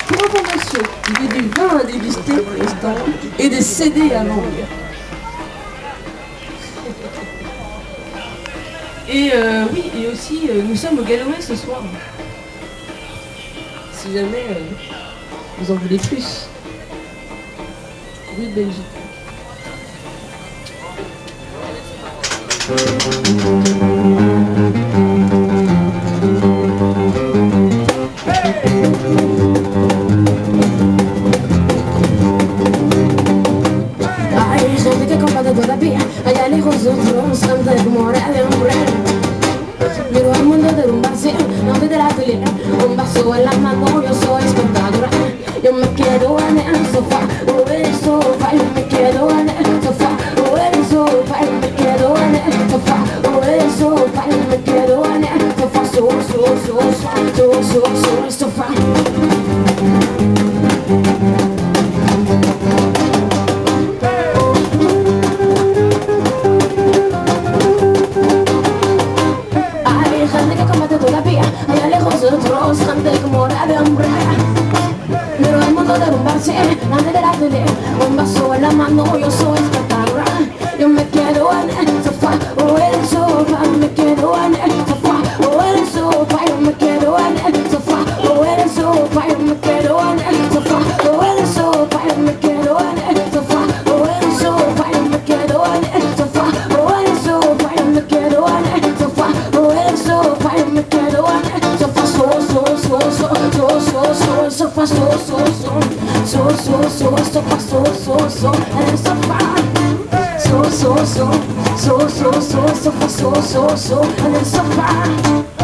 Pour information, il y a du vin à déguster pour l'instant et des CD à vendre. Et oui, et aussi, nous sommes au Gallois ce soir. Si jamais vous en voulez plus. Rue de Belgique. Hay gente que comparte todavía, allá lejos de otros, antes como hora de hombre. Miro al mundo derrumbarse, no desde la pelea, un vaso en la mano, yo soy espectadora. Yo me quedo en el sofá, o en el sofá, yo me quedo en el sofá, o en el sofá, yo me quedo en el sofá, o en el sofá, yo me quedo en el sofá, el sofá. Hay gente que combate todavía, allá lejos de otros, gente como hora de hambre. Miro el mundo derrumbarse, nadie de la tele, un vaso en la mano, yo soy espectadora. Yo me quedo en el sofá, o en el sofá, me quedo en el sofá, o en el sofá, yo me quedo en el sofá, o en el sofá, yo me quedo en el sofá, o en el sofá, yo me quedo en el sofá, o en el sofá, yo me quedo en el sofá, o en el sofá, yo me quedo en el sofá, o en el sofá, yo me quedo en el sofá, el sofá, en el sofá.